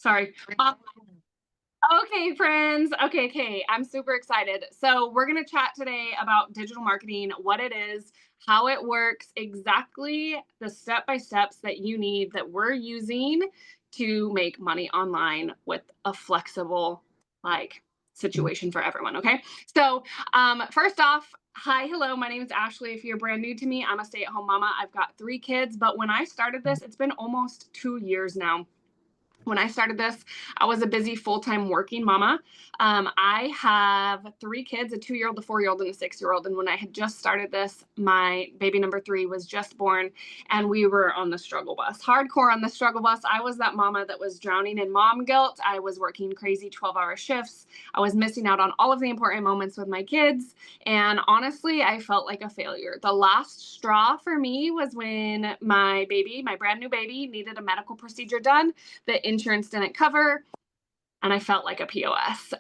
Sorry. Okay, friends. Okay. I'm super excited. So, we're going to chat today about digital marketing, what it is, how it works, exactly the step by steps that you need that we're using to make money online with a flexible, like, situation for everyone. Okay. So, first off, hi, hello. My name is Ashley. If you're brand new to me, I'm a stay at home mama. I've got 3 kids, but when I started this, it's been almost 2 years now. When I started this, I was a busy full-time working mama. I have 3 kids, a 2-year-old, a 4-year-old, and a 6-year-old. And when I had just started this, my baby number 3 was just born, and we were on the struggle bus, hardcore on the struggle bus. I was that mama that was drowning in mom guilt. I was working crazy 12-hour shifts. I was missing out on all of the important moments with my kids. And honestly, I felt like a failure. The last straw for me was when my baby, my brand new baby, needed a medical procedure done that insurance didn't cover, and I felt like a POS.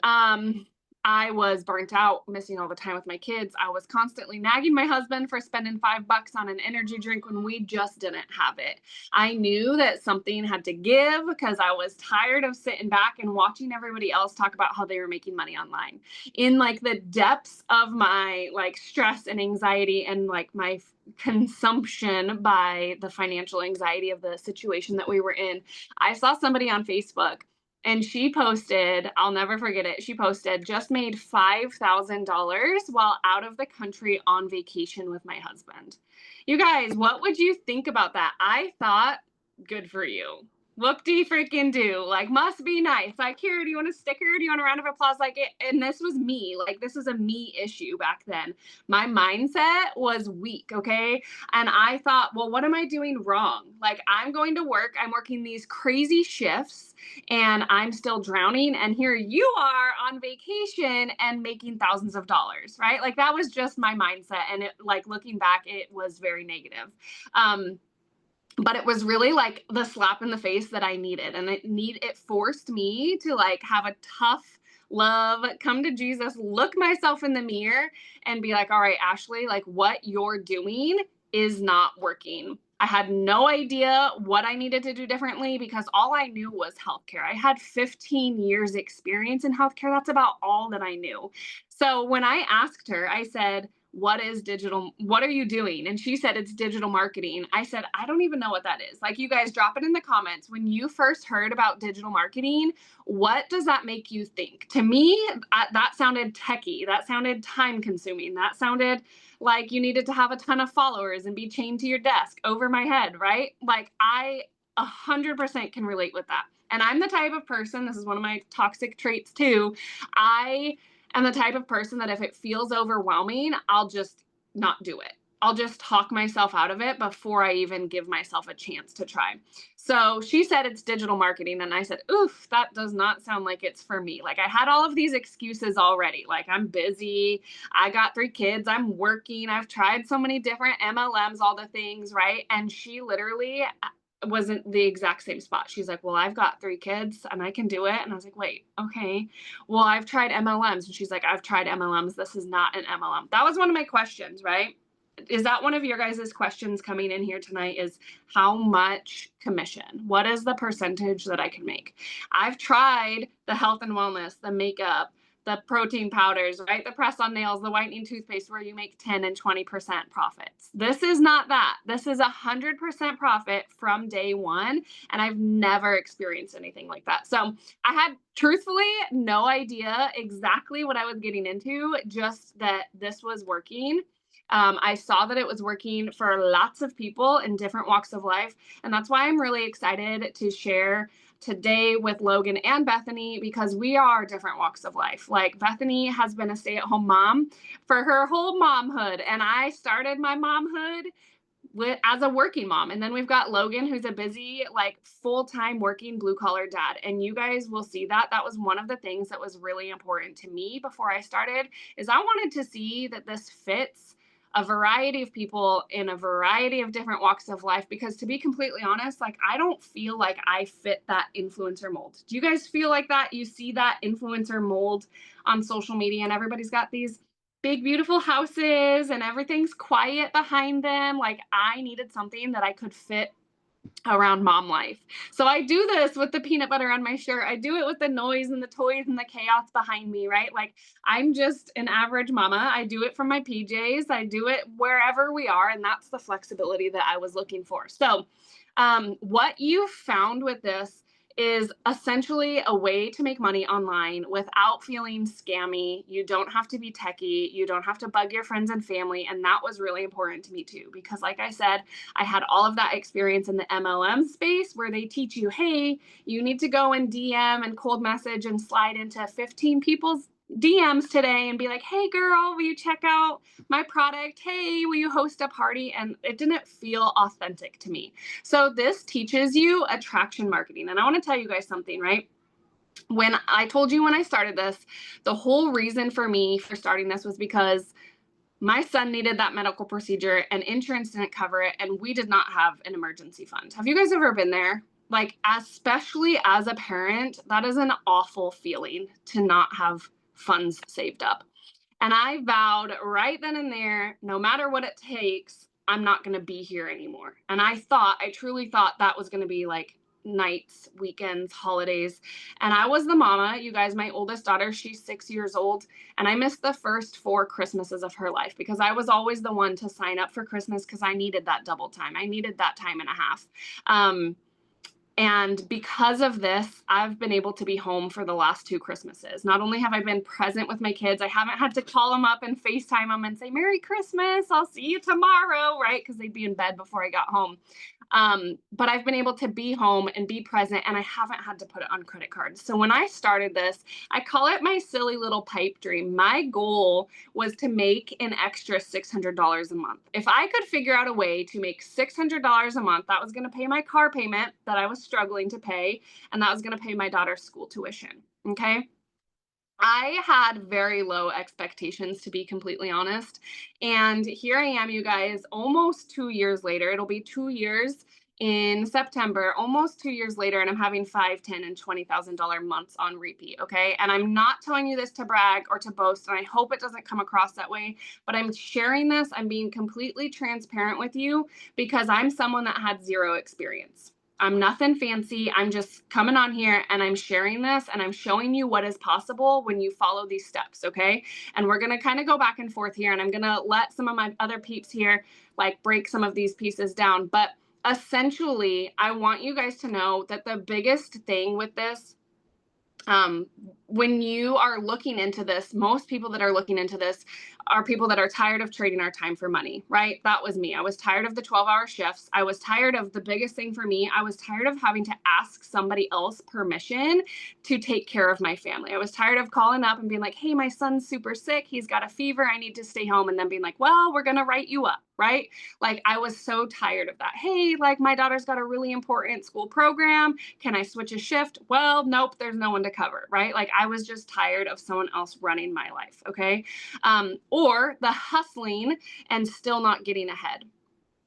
I was burnt out, missing all the time with my kids. I was constantly nagging my husband for spending $5 on an energy drink when we just didn't have it. I knew that something had to give because I was tired of sitting back and watching everybody else talk about how they were making money online. In like the depths of my like stress and anxiety and like my consumption by the financial anxiety of the situation that we were in, I saw somebody on Facebook and she posted, I'll never forget it. She posted, just made $5,000 while out of the country on vacation with my husband. You guys, what would you think about that? I thought, good for you. Whoop-de freaking do. Like, must be nice. Like, here, do you want a sticker? Do you want a round of applause? Like, it, and this was me. Like, this is a me issue back then. My mindset was weak, okay? And I thought, well, what am I doing wrong? Like, I'm going to work. I'm working these crazy shifts and I'm still drowning. And here you are on vacation and making thousands of dollars, right? Like, that was just my mindset. And it, like, looking back, it was very negative. But it was really like the slap in the face that I needed. And it forced me to like have a tough love, come to Jesus, look myself in the mirror and be like, all right, Ashley, like what you're doing is not working. I had no idea what I needed to do differently because all I knew was healthcare. I had 15 years experience in healthcare. That's about all that I knew. So when I asked her, I said, what are you doing? And she said, it's digital marketing. I said, I don't even know what that is. Like, you guys drop it in the comments. When you first heard about digital marketing, what does that make you think? To me, that sounded techie. That sounded time consuming. That sounded like you needed to have a ton of followers and be chained to your desk over my head, right? Like, I 100% can relate with that. And I'm the type of person, this is one of my toxic traits too. I am the type of person that if it feels overwhelming, I'll just not do it. I'll just talk myself out of it before I even give myself a chance to try. So she said it's digital marketing. And I said, oof, that does not sound like it's for me. Like, I had all of these excuses already. Like, I'm busy. I got 3 kids. I'm working. I've tried so many different MLMs, all the things, right? And she literally wasn't the exact same spot. She's like, well, I've got 3 kids and I can do it. And I was like, wait, okay. Well, I've tried MLMs. And she's like, I've tried MLMs. This is not an MLM. That was one of my questions, right? Is that one of your guys' questions coming in here tonight is how much commission? What is the percentage that I can make? I've tried the health and wellness, the makeup, the protein powders, right? The press on nails, the whitening toothpaste where you make 10 and 20% profits. This is not that. This is 100% profit from day one. And I've never experienced anything like that. So I had truthfully no idea exactly what I was getting into, just that this was working. I saw that it was working for lots of people in different walks of life. And that's why I'm really excited to share today with Logan and Bethany because we are different walks of life. Like, Bethany has been a stay-at-home mom for her whole momhood, and I started my momhood as a working mom. And then we've got Logan, who's a busy, like, full-time working blue-collar dad. And you guys will see that. That was one of the things that was really important to me before I started, is I wanted to see that this fits a variety of people in a variety of different walks of life. Because to be completely honest, like, I don't feel like I fit that influencer mold. Do you guys feel like that? You see that influencer mold on social media and everybody's got these big, beautiful houses and everything's quiet behind them. Like, I needed something that I could fit around mom life. So I do this with the peanut butter on my shirt. I do it with the noise and the toys and the chaos behind me, right? Like I'm just an average mama. I do it from my PJs. I do it wherever we are. And that's the flexibility that I was looking for. So, what you found with this is essentially a way to make money online without feeling scammy. You don't have to be techie. You don't have to bug your friends and family. And that was really important to me too, because like I said, I had all of that experience in the MLM space where they teach you, hey, you need to go and DM and cold message and slide into 15 people's DMs today and be like, hey, girl, will you check out my product? Hey, will you host a party? And it didn't feel authentic to me. So this teaches you attraction marketing. And I want to tell you guys something, right? When I told you when I started this, the whole reason for me for starting this was because my son needed that medical procedure and insurance didn't cover it, and we did not have an emergency fund. Have you guys ever been there? Like, especially as a parent, that is an awful feeling to not have funds saved up. And I vowed right then and there, no matter what it takes, I'm not going to be here anymore. And I truly thought that was going to be like nights, weekends, holidays. And I was the mama. You guys, my oldest daughter, she's 6 years old. And I missed the first 4 Christmases of her life because I was always the one to sign up for Christmas because I needed that double time. I needed that time and a half. And because of this, I've been able to be home for the last 2 Christmases. Not only have I been present with my kids, I haven't had to call them up and FaceTime them and say, Merry Christmas, I'll see you tomorrow, right? Because they'd be in bed before I got home. But I've been able to be home and be present, and I haven't had to put it on credit cards. So when I started this, I call it my silly little pipe dream. My goal was to make an extra $600 a month. If I could figure out a way to make $600 a month, that was going to pay my car payment that I was struggling to pay, and that was going to pay my daughter's school tuition. Okay. I had very low expectations, to be completely honest. And here I am, you guys, almost 2 years later. It'll be 2 years in September, almost 2 years later, and I'm having five, ten, and $20,000 months on repeat. Okay. And I'm not telling you this to brag or to boast, and I hope it doesn't come across that way, but I'm sharing this. I'm being completely transparent with you because I'm someone that had zero experience. I'm nothing fancy. I'm just coming on here and I'm sharing this and I'm showing you what is possible when you follow these steps, okay? And we're going to kind of go back and forth here and I'm going to let some of my other peeps here like break some of these pieces down. But essentially, I want you guys to know that the biggest thing with this when you are looking into this, most people that are looking into this are people that are tired of trading our time for money, right? That was me. I was tired of the 12-hour shifts. I was tired of the biggest thing for me. I was tired of having to ask somebody else permission to take care of my family. I was tired of calling up and being like, hey, my son's super sick. He's got a fever. I need to stay home. And then being like, well, we're going to write you up, right? Like I was so tired of that. Hey, like my daughter's got a really important school program. Can I switch a shift? Well, nope, there's no one to cover, right? Like I was just tired of someone else running my life, okay? Or the hustling and still not getting ahead.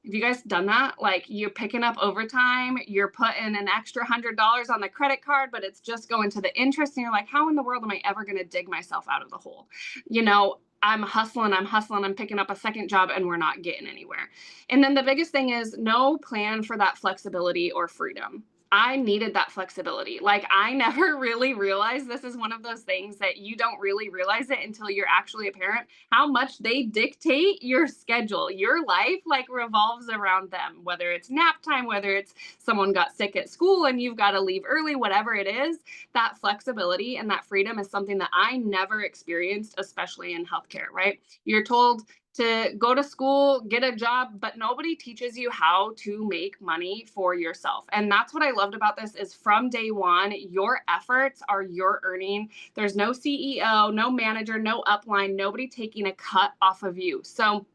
Have you guys done that? Like you're picking up overtime, you're putting an extra $100 on the credit card, but it's just going to the interest. And you're like, how in the world am I ever going to dig myself out of the hole? You know, I'm hustling, I'm picking up a second job and we're not getting anywhere. And then the biggest thing is no plan for that flexibility or freedom. I needed that flexibility. Like I never really realized this is one of those things that you don't really realize it until you're actually a parent, how much they dictate your schedule. Your life like revolves around them, whether it's nap time, whether it's someone got sick at school and you've got to leave early, whatever it is, that flexibility and that freedom is something that I never experienced, especially in healthcare, right? You're told to go to school, get a job, but nobody teaches you how to make money for yourself. And that's what I loved about this is from day one, your efforts are your earning. There's no CEO, no manager, no upline, nobody taking a cut off of you. So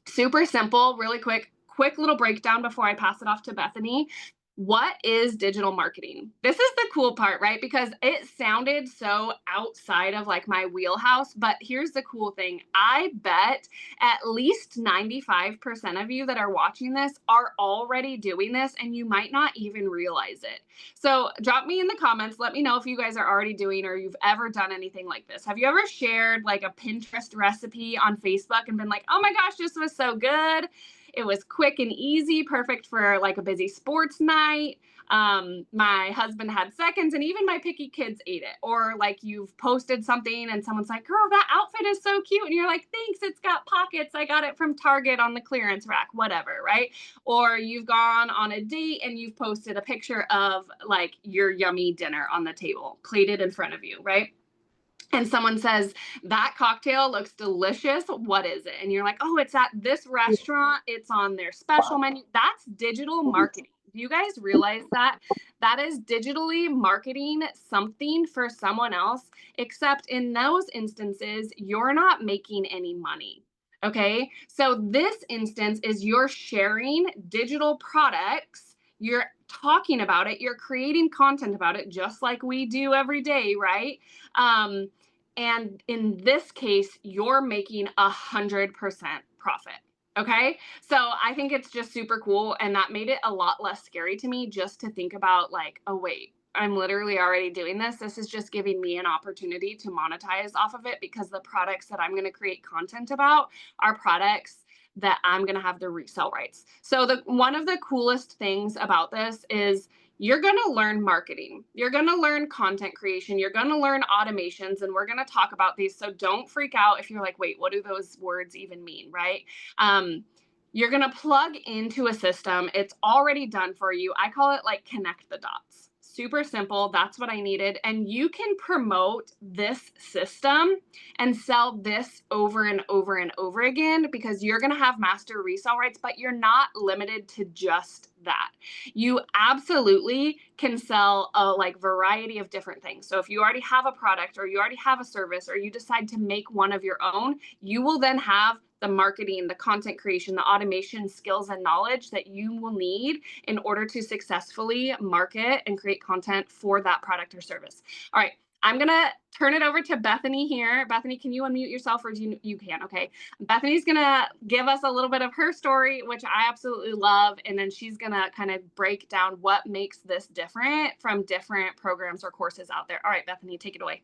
super simple, really quick little breakdown before I pass it off to Bethany. What is digital marketing? This is the cool part, right? Because it sounded so outside of like my wheelhouse, but here's the cool thing. I bet at least 95% of you that are watching this are already doing this and you might not even realize it. So drop me in the comments. Let me know if you guys are already doing or you've ever done anything like this. Have you ever shared like a Pinterest recipe on Facebook and been like, oh my gosh, this was so good? It was quick and easy, perfect for like a busy sports night. My husband had seconds, and even my picky kids ate it. Or like you've posted something and someone's like, girl, that outfit is so cute. And you're like, thanks, it's got pockets. I got it from Target on the clearance rack, whatever, right? Or you've gone on a date and you've posted a picture of like your yummy dinner on the table, plated in front of you, right? And someone says, that cocktail looks delicious. What is it? And you're like, oh, it's at this restaurant. It's on their special menu. That's digital marketing. Do you guys realize that? That is digitally marketing something for someone else, except in those instances, you're not making any money. Okay. So this instance is you're sharing digital products. You're talking about it. You're creating content about it, just like we do every day, right? Um, and in this case, you're making 100% profit. Okay. So I think it's just super cool. And that made it a lot less scary to me just to think about, like, oh, wait, I'm literally already doing this. This is just giving me an opportunity to monetize off of it, because the products that I'm going to create content about are products that I'm going to have the resale rights. So one of the coolest things about this is you're going to learn marketing. You're going to learn content creation. You're going to learn automations, and we're going to talk about these. So don't freak out if you're like, wait, what do those words even mean, right? You're going to plug into a system. It's already done for you. I call it like connect the dots. Super simple. That's what I needed. And you can promote this system and sell this over and over and over again, because you're going to have master resale rights, but you're not limited to just that. You absolutely can sell a like variety of different things. So if you already have a product, or you already have a service, or you decide to make one of your own, you will then have the marketing, the content creation, the automation skills and knowledge that you will need in order to successfully market and create content for that product or service. All right. I'm going to turn it over to Bethany here. Bethany, can you unmute yourself, or you can? Okay. Bethany's going to give us a little bit of her story, which I absolutely love. And then she's going to kind of break down what makes this different from different programs or courses out there. All right, Bethany, take it away.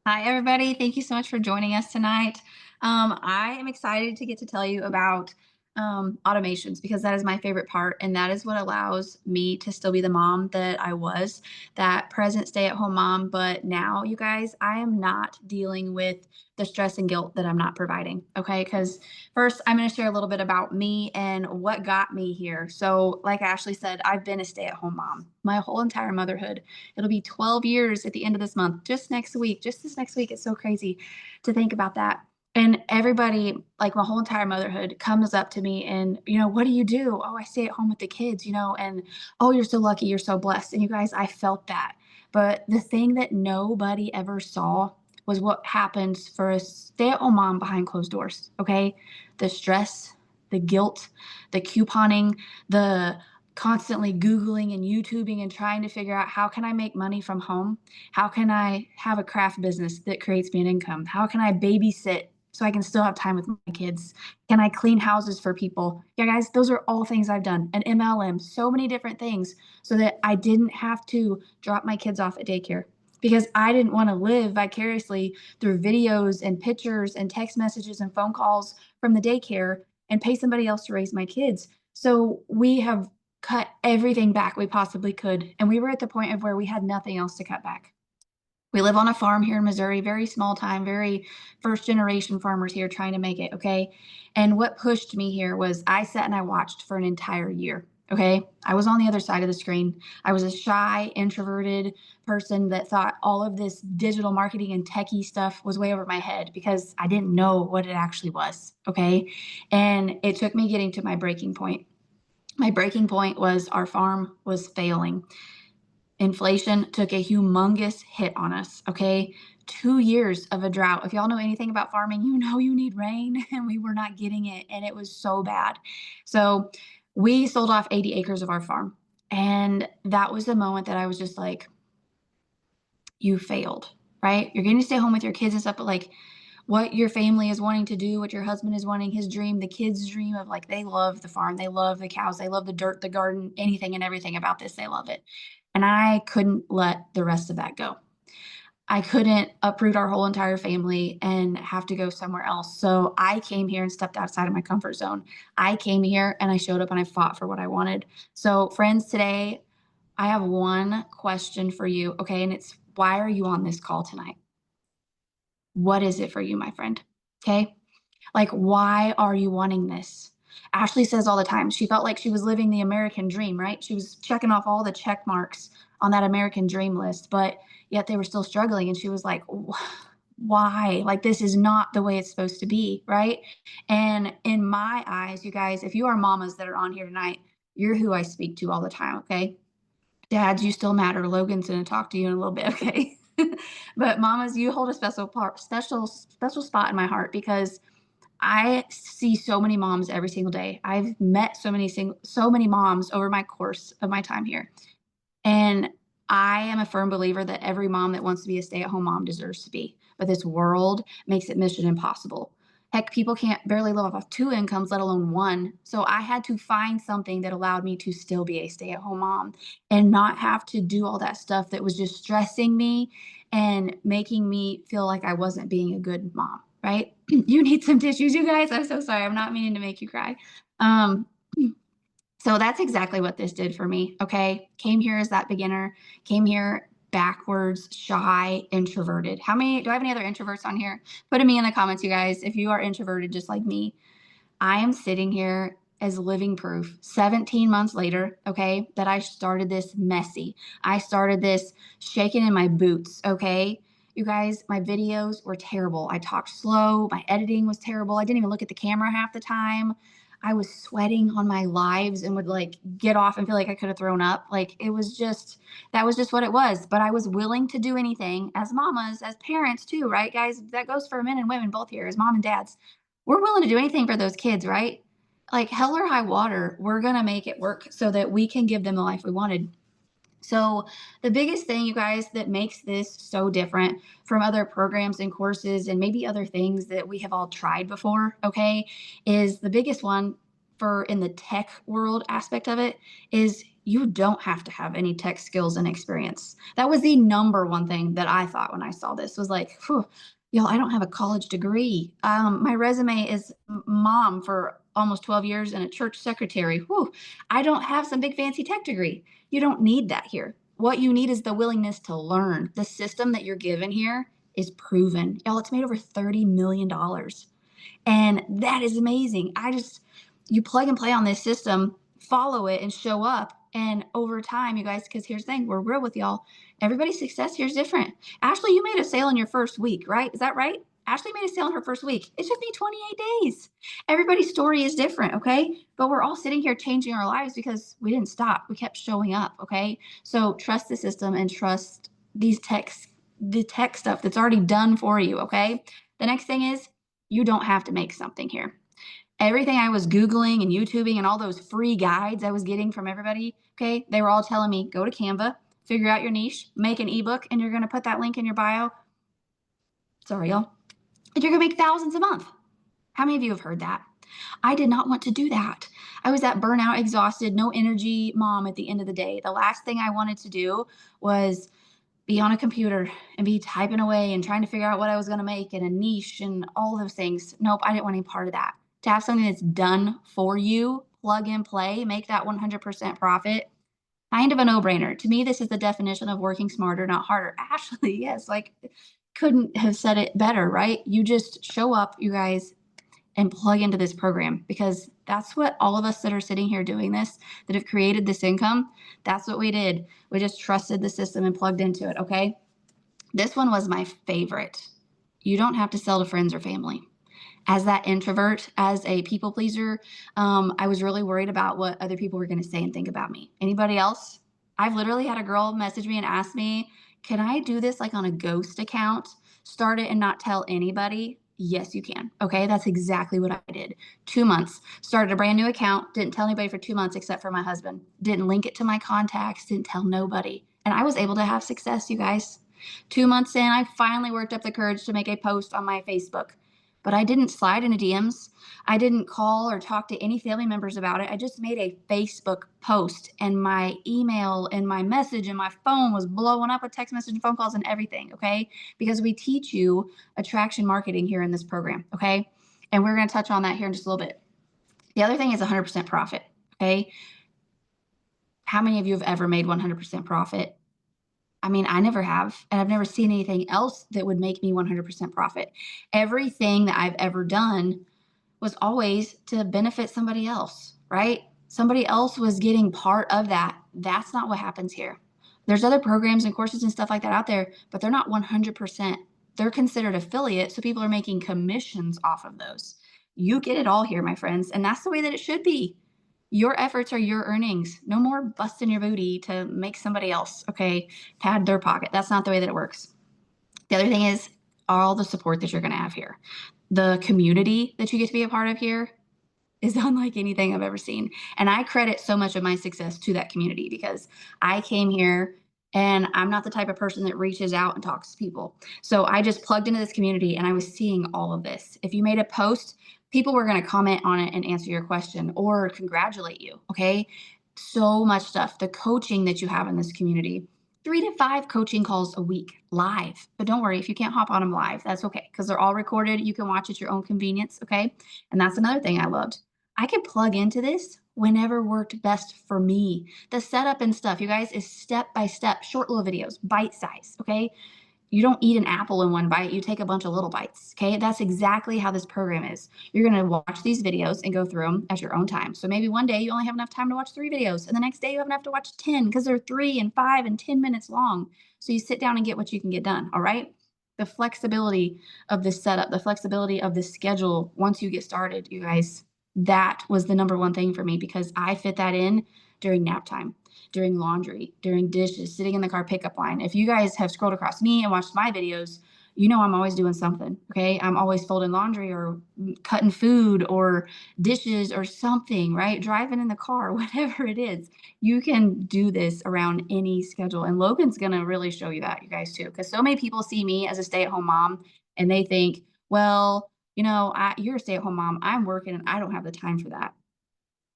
Hi, everybody. Thank you so much for joining us tonight. I am excited to get to tell you about automations, because that is my favorite part. And that is what allows me to still be the mom that I was, that present stay-at-home mom. But now, you guys, I am not dealing with the stress and guilt that I'm not providing. Okay. Because first, I'm going to share a little bit about me and what got me here. So, like Ashley said, I've been a stay-at-home mom my whole entire motherhood. It'll be 12 years at the end of this month, just next week, just this next week. It's so crazy to think about that. And everybody, like my whole entire motherhood, comes up to me and, what do you do? Oh, I stay at home with the kids, and oh, you're so lucky, you're so blessed. And you guys, I felt that. But the thing that nobody ever saw was what happens for a stay at home mom behind closed doors. Okay. The stress, the guilt, the couponing, the constantly Googling and YouTubing and trying to figure out, how can I make money from home? How can I have a craft business that creates me an income? How can I babysit so I can still have time with my kids? Can I clean houses for people? Yeah, guys, those are all things I've done. An MLM, so many different things, so that I didn't have to drop my kids off at daycare, because I didn't want to live vicariously through videos and pictures and text messages and phone calls from the daycare and pay somebody else to raise my kids. So we have cut everything back we possibly could. And we were at the point of where we had nothing else to cut back. We live on a farm here in Missouri, very small time, very first generation farmers here trying to make it. Okay. And what pushed me here was I sat and I watched for an entire year. Okay. I was on the other side of the screen. I was a shy, introverted person that thought all of this digital marketing and techie stuff was way over my head, because I didn't know what it actually was. Okay. And it took me getting to my breaking point. My breaking point was our farm was failing. Inflation took a humongous hit on us. Okay. 2 years of a drought. If y'all know anything about farming, you need rain, and we were not getting it. And it was so bad. So we sold off 80 acres of our farm. And that was the moment that I was just like, you failed, right? You're going to stay home with your kids and stuff, but like, what your family is wanting to do, what your husband is wanting, his dream, the kids' dream of, like, they love the farm, they love the cows, they love the dirt, the garden, anything and everything about this, they love it. And I couldn't let the rest of that go. I couldn't uproot our whole entire family and have to go somewhere else. So I came here and stepped outside of my comfort zone. I came here and I showed up and I fought for what I wanted. So, friends, today I have one question for you. Okay. And it's, why are you on this call tonight? What is it for you, my friend? Okay. Like, why are you wanting this? Ashley says all the time, she felt like she was living the American dream, right? She was checking off all the check marks on that American dream list, but yet they were still struggling. And she was like, why? Like, this is not the way it's supposed to be, right? And in my eyes, you guys, if you are mamas that are on here tonight, you're who I speak to all the time, okay? Dads, you still matter. Logan's gonna talk to you in a little bit, okay? But mamas, you hold a special spot in my heart because I see so many moms every single day. I've met so many moms over my course of my time here. And I am a firm believer that every mom that wants to be a stay-at-home mom deserves to be. But this world makes it mission impossible. Heck, people can't barely live off two incomes, let alone one. So I had to find something that allowed me to still be a stay-at-home mom and not have to do all that stuff that was just stressing me and making me feel like I wasn't being a good mom, right? You need some tissues, you guys. I'm so sorry. I'm not meaning to make you cry. Um, so that's exactly what this did for me. Okay. Came here as that beginner, came here backwards, shy, introverted. How many do I have any other introverts on here? Put me in the comments, you guys, if you are introverted just like me. I am sitting here as living proof 17 months later, okay, that I started this messy. I started this shaking in my boots, okay? You guys, my videos were terrible. I talked slow. My editing was terrible. I didn't even look at the camera half the time. I was sweating on my lives and would like get off and feel like I could have thrown up. Like it was just, that was just what it was. But I was willing to do anything as mamas, as parents too, right, guys? That goes for men and women both here, as mom and dads. We're willing to do anything for those kids, right? Like hell or high water, we're going to make it work so that we can give them the life we wanted. So, the biggest thing, you guys, that makes this so different from other programs and courses and maybe other things that we have all tried before, okay, is the biggest one for in the tech world aspect of it is you don't have to have any tech skills and experience. That was the number one thing that I thought when I saw this was like, whew, y'all, I don't have a college degree. My resume is mom for almost 12 years and a church secretary. Whew, I don't have some big fancy tech degree. You don't need that here. What you need is the willingness to learn. The system that you're given here is proven. Y'all, it's made over $30 million. And that is amazing. You plug and play on this system, follow it, and show up. And over time, you guys, because here's the thing, we're real with y'all. Everybody's success here is different. Ashley, you made a sale in your first week, right? Is that right? Ashley made a sale in her first week. It took me 28 days. Everybody's story is different, okay? But we're all sitting here changing our lives because we didn't stop. We kept showing up, okay? So trust the system and trust the tech stuff that's already done for you, okay? The next thing is you don't have to make something here. Everything I was Googling and YouTubing and all those free guides I was getting from everybody, okay, they were all telling me go to Canva, figure out your niche, make an ebook, and you're going to put that link in your bio. Sorry, y'all. And you're going to make thousands a month. How many of you have heard that? I did not want to do that. I was that burnout, exhausted, no energy mom at the end of the day. The last thing I wanted to do was be on a computer and be typing away and trying to figure out what I was going to make and a niche and all those things. Nope, I didn't want any part of that. To have something that's done for you, plug and play, make that 100% profit, kind of a no-brainer. To me, this is the definition of working smarter, not harder. Ashley, yes, like couldn't have said it better, right? You just show up, you guys, and plug into this program because that's what all of us that are sitting here doing this, that have created this income, that's what we did. We just trusted the system and plugged into it, okay? This one was my favorite. You don't have to sell to friends or family. As that introvert, as a people pleaser, I was really worried about what other people were going to say and think about me. Anybody else? I've literally had a girl message me and ask me, can I do this like on a ghost account? Start it and not tell anybody? Yes, you can. Okay, that's exactly what I did. 2 months. Started a brand new account. Didn't tell anybody for 2 months except for my husband. Didn't link it to my contacts. Didn't tell nobody. And I was able to have success, you guys. 2 months in, I finally worked up the courage to make a post on my Facebook. but I didn't slide into DMs. I didn't call or talk to any family members about it. I just made a Facebook post, and my email and my message and my phone was blowing up with text message and phone calls and everything. Okay. Because we teach you attraction marketing here in this program. Okay. And we're going to touch on that here in just a little bit. The other thing is 100% profit. Okay. How many of you have ever made 100% profit? I mean, I never have, and I've never seen anything else that would make me 100% profit. Everything that I've ever done was always to benefit somebody else, right? Somebody else was getting part of that. That's not what happens here. There's other programs and courses and stuff like that out there, but they're not 100%. They're considered affiliate, so people are making commissions off of those. You get it all here, my friends, and that's the way that it should be. Your efforts are your earnings. No more busting your booty to make somebody else, okay, pad their pocket. That's not the way that it works. The other thing is all the support that you're going to have here. The community that you get to be a part of here is unlike anything I've ever seen. And I credit so much of my success to that community because I came here and I'm not the type of person that reaches out and talks to people. So I just plugged into this community and I was seeing all of this. If you made a post, people were going to comment on it and answer your question or congratulate you. Okay. So much stuff. The coaching that you have in this community, 3 to 5 coaching calls a week live. But don't worry, if you can't hop on them live, that's okay because they're all recorded. You can watch at your own convenience. Okay. And that's another thing I loved. I could plug into this whenever worked best for me. The setup and stuff, you guys, is step by step, short little videos, bite size. Okay. You don't eat an apple in one bite, you take a bunch of little bites. Okay. That's exactly how this program is. You're going to watch these videos and go through them at your own time. So maybe one day you only have enough time to watch 3 videos, and the next day you have enough to watch 10 because they're 3 and 5 and 10 minutes long. So you sit down and get what you can get done. All right. The flexibility of this setup, the flexibility of this schedule, once you get started, you guys, that was the number one thing for me because I fit that in during nap time, during laundry, during dishes, sitting in the car pickup line. If you guys have scrolled across me and watched my videos, you know I'm always doing something. Okay. I'm always folding laundry or cutting food or dishes or something, right? Driving in the car, whatever it is. You can do this around any schedule. And Logan's going to really show you that, you guys, too. Because so many people see me as a stay-at-home mom and they think, well, you're a stay-at-home mom. I'm working and I don't have the time for that.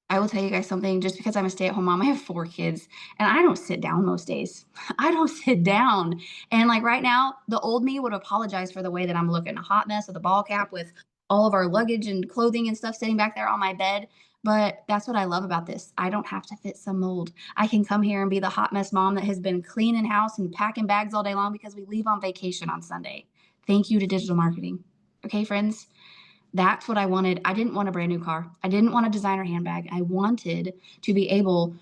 I will tell you guys something, just because I'm a stay-at-home mom, I have 4 kids, and I don't sit down most days. I don't sit down. And like right now, the old me would apologize for the way that I'm looking, a hot mess with a ball cap with all of our luggage and clothing and stuff sitting back there on my bed. But that's what I love about this. I don't have to fit some mold. I can come here and be the hot mess mom that has been cleaning house and packing bags all day long because we leave on vacation on Sunday. Thank you to digital marketing. Okay, friends? That's what I wanted. I didn't want a brand new car. I didn't want a designer handbag. I wanted to be able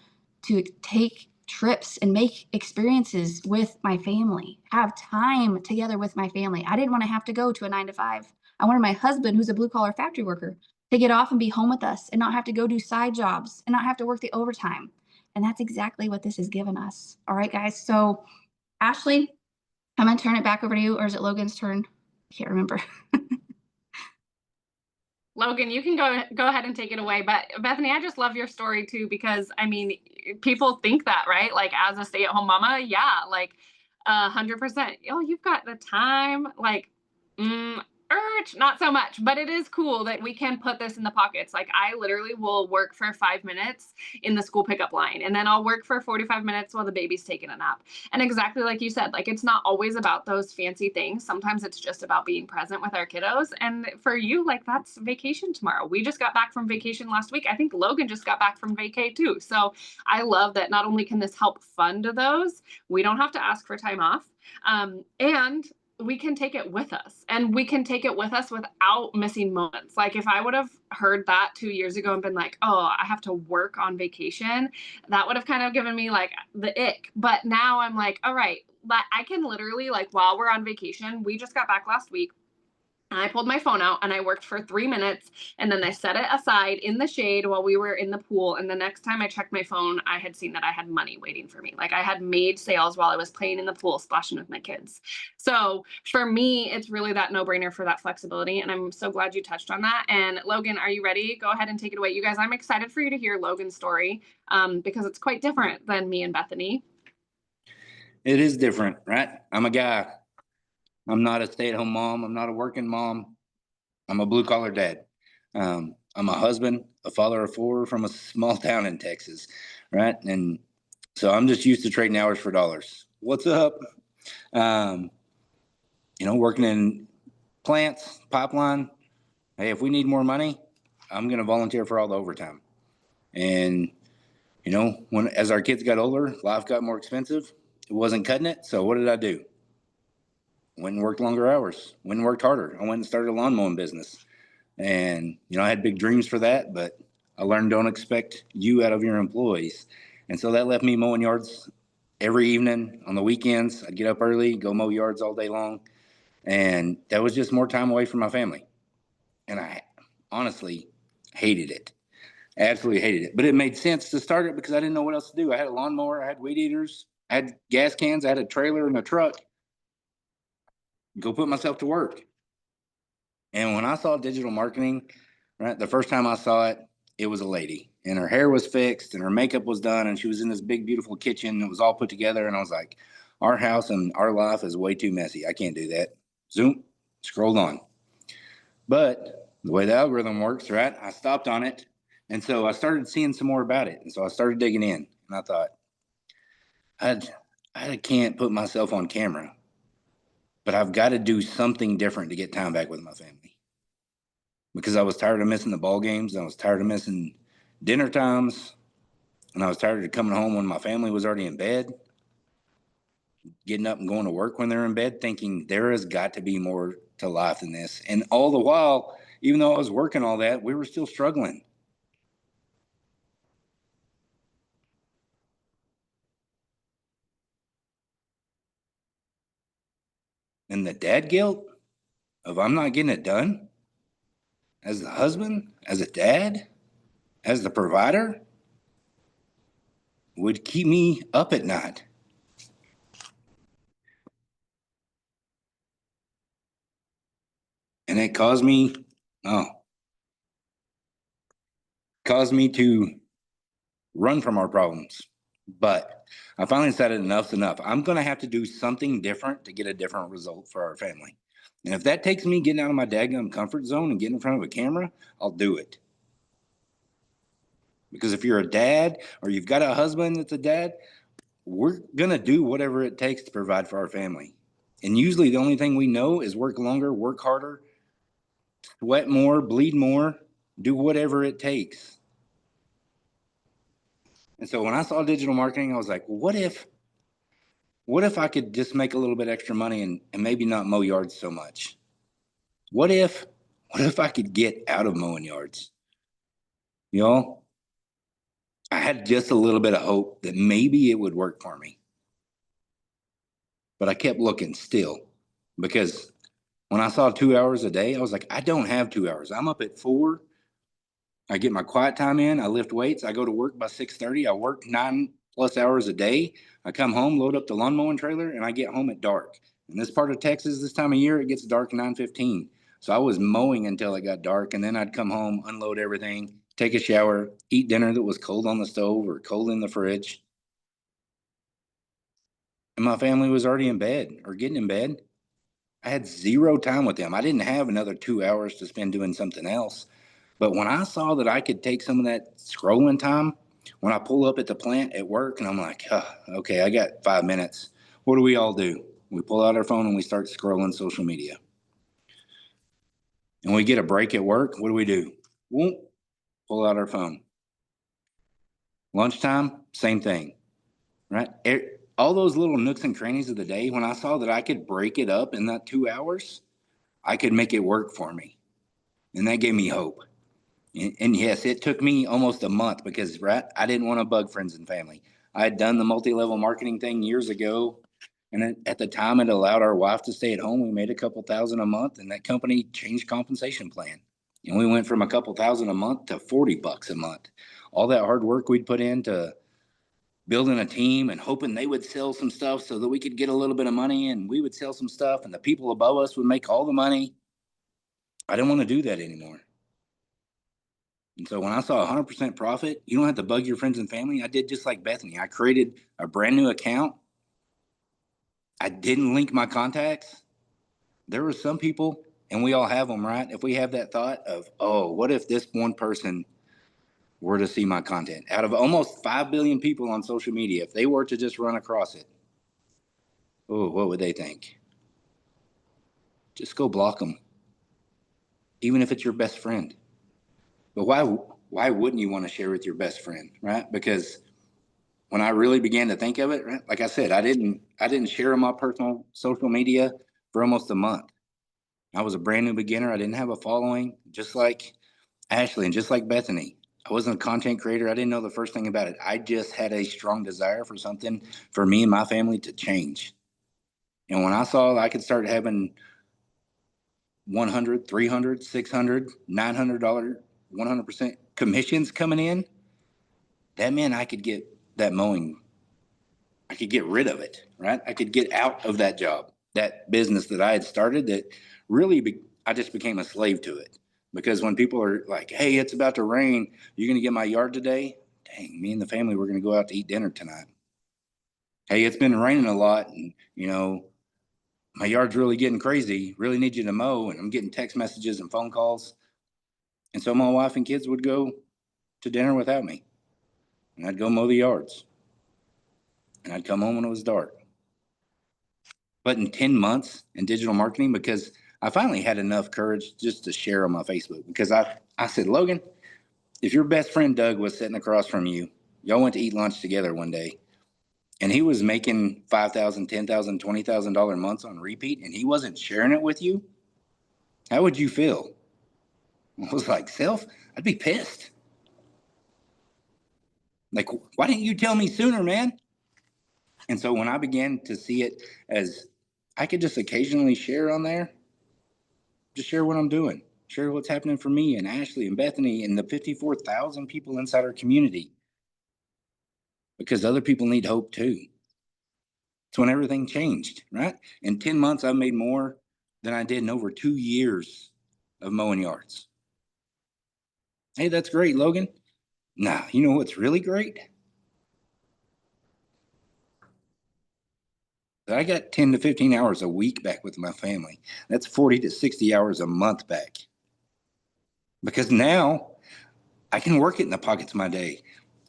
to take trips and make experiences with my family, have time together with my family. I didn't want to have to go to a 9 to 5. I wanted my husband, who's a blue collar factory worker, to get off and be home with us and not have to go do side jobs and not have to work the overtime. And that's exactly what this has given us. All right, guys. So, Ashley, I'm going to turn it back over to you, or is it Logan's turn? I can't remember. Logan, you can go ahead and take it away. But Bethany, I just love your story too, because I mean, people think that, right? Like as a stay-at-home mama, yeah, like 100%. Oh, you've got the time. Like, not so much, but it is cool that we can put this in the pockets. Like I literally will work for 5 minutes in the school pickup line, and then I'll work for 45 minutes while the baby's taking a nap. And exactly like you said, like it's not always about those fancy things. Sometimes it's just about being present with our kiddos. And for you, like that's vacation tomorrow. We just got back from vacation last week. I think Logan just got back from vacay too. So I love that not only can this help fund those, we don't have to ask for time off. And we can take it with us, and we can take it with us without missing moments. Like if I would have heard that 2 years ago and been like, oh, I have to work on vacation, that would have kind of given me like the ick. But now I'm like, all right, I can literally, like, while we're on vacation, we just got back last week. And I pulled my phone out and I worked for 3 minutes, and then I set it aside in the shade while we were in the pool. And the next time I checked my phone, I had seen that I had money waiting for me. Like I had made sales while I was playing in the pool, splashing with my kids. So for me, it's really that no-brainer for that flexibility. And I'm so glad you touched on that. And Logan, are you ready? Go ahead and take it away. You guys, I'm excited for you to hear Logan's story because it's quite different than me and Bethany. It is different, right? I'm a guy. I'm not a stay-at-home mom. I'm not a working mom. I'm a blue collar dad. I'm a husband, a father of four from a small town in Texas, right? And so I'm just used to trading hours for dollars. What's up? Um, working in plants, pipeline. Hey, if we need more money, I'm going to volunteer for all the overtime. And when as our kids got older, life got more expensive. It wasn't cutting it. So what did I do? Went and worked longer hours. Went and worked harder. I went and started a lawn mowing business. And I had big dreams for that, but I learned don't expect you out of your employees. And so that left me mowing yards every evening. On the weekends, I'd get up early, go mow yards all day long. And that was just more time away from my family. And I honestly hated it. Absolutely hated it. But it made sense to start it because I didn't know what else to do. I had a lawnmower, I had weed eaters, I had gas cans, I had a trailer and a truck. Go put myself to work. And when I saw digital marketing, right, the first time I saw it, it was a lady and her hair was fixed and her makeup was done and she was in this big, beautiful kitchen that was all put together. And I was like, our house and our life is way too messy. I can't do that. Zoom, scrolled on. But the way the algorithm works, right, I stopped on it. And so I started seeing some more about it. And so I started digging in and I thought, I can't put myself on camera, but I've got to do something different to get time back with my family. Because I was tired of missing the ball games. I was tired of missing dinner times. And I was tired of coming home when my family was already in bed, getting up and going to work when they're in bed, thinking there has got to be more to life than this. And all the while, even though I was working all that, we were still struggling. And the dad guilt of I'm not getting it done as the husband, as a dad, as the provider would keep me up at night. And it caused me to run from our problems. But I finally decided enough's enough. I'm going to have to do something different to get a different result for our family. And if that takes me getting out of my daggum comfort zone and getting in front of a camera, I'll do it. Because if you're a dad or you've got a husband that's a dad, we're going to do whatever it takes to provide for our family. And usually the only thing we know is work longer, work harder, sweat more, bleed more, do whatever it takes. And so when I saw digital marketing, I was like, well, what if I could just make a little bit extra money and maybe not mow yards so much? What if I could get out of mowing yards? I had just a little bit of hope that maybe it would work for me. But I kept looking still because when I saw 2 hours a day, I was like, I don't have 2 hours. I'm up at 4. I get my quiet time in. I lift weights. I go to work by 6:30. I work 9+ hours a day. I come home, load up the lawn mowing trailer, and I get home at dark. In this part of Texas, this time of year, it gets dark at 9:15. So I was mowing until it got dark, and then I'd come home, unload everything, take a shower, eat dinner that was cold on the stove or cold in the fridge. And my family was already in bed or getting in bed. I had zero time with them. I didn't have another 2 hours to spend doing something else. But when I saw that I could take some of that scrolling time, when I pull up at the plant at work and I'm like, okay, I got 5 minutes. What do we all do? We pull out our phone and we start scrolling social media. And we get a break at work. What do? We'll pull out our phone. Lunchtime, same thing, right? All those little nooks and crannies of the day, when I saw that I could break it up in that 2 hours, I could make it work for me. And that gave me hope. And yes, it took me almost a month because I didn't want to bug friends and family. I had done the multi-level marketing thing years ago. And at the time, it allowed our wife to stay at home. We made a couple thousand a month, and that company changed compensation plan. And we went from a couple thousand a month to $40 a month. All that hard work we'd put into building a team and hoping they would sell some stuff so that we could get a little bit of money and we would sell some stuff and the people above us would make all the money. I didn't want to do that anymore. And so when I saw 100% profit, you don't have to bug your friends and family. I did just like Bethany. I created a brand new account. I didn't link my contacts. There were some people And we all have them, right? If we have that thought of, oh, what if this one person were to see my content? Out of almost 5 billion people on social media, if they were to just run across it, oh, what would they think? Just go block them, even if it's your best friend. But why wouldn't you want to share with your best friend, right? Because when I really began to think of it, right, like I said, I didn't share on my personal social media for almost a month. I was a brand new beginner. I didn't have a following, just like Ashley and just like Bethany. I wasn't a content creator. I didn't know the first thing about it. I just had a strong desire for something for me and my family to change. And when I saw I could start having 100, 300, 600, $900, 100% commissions coming in, that meant I could get that mowing. I could get rid of it, right? I could get out of that job, that business that I had started that really I just became a slave to it. Because when people are like, hey, it's about to rain, you're going to get my yard today? Dang, me and the family, we're going to go out to eat dinner tonight. Hey, it's been raining a lot and, my yard's really getting crazy, really need you to mow. And I'm getting text messages and phone calls. And so my wife and kids would go to dinner without me. And I'd go mow the yards. And I'd come home when it was dark. But in 10 months in digital marketing, because I finally had enough courage just to share on my Facebook, because I said, Logan, if your best friend Doug was sitting across from you, y'all went to eat lunch together one day, and he was making $5,000, $10,000, $20,000 months on repeat, and he wasn't sharing it with you, how would you feel? I was like, self, I'd be pissed. Like, why didn't you tell me sooner, man? And so when I began to see it as I could just occasionally share on there, just share what I'm doing, share what's happening for me and Ashley and Bethany and the 54,000 people inside our community, because other people need hope too. It's when everything changed, right? In 10 months, I've made more than I did in over 2 years of mowing yards. Hey, that's great, Logan. Nah, you know what's really great? I got 10 to 15 hours a week back with my family. That's 40 to 60 hours a month back. Because now I can work it in the pockets of my day.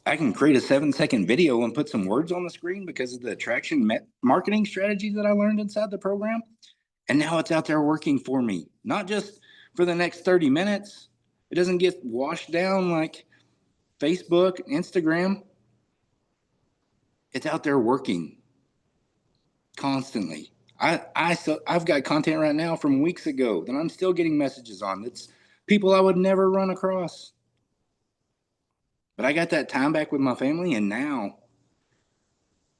I can create a 7-second video and put some words on the screen because of the attraction marketing strategies that I learned inside the program. And now it's out there working for me, not just for the next 30 minutes. It doesn't get washed down like Facebook, Instagram. It's out there working constantly. I've got content right now from weeks ago that I'm still getting messages on. That's people I would never run across. But I got that time back with my family, and now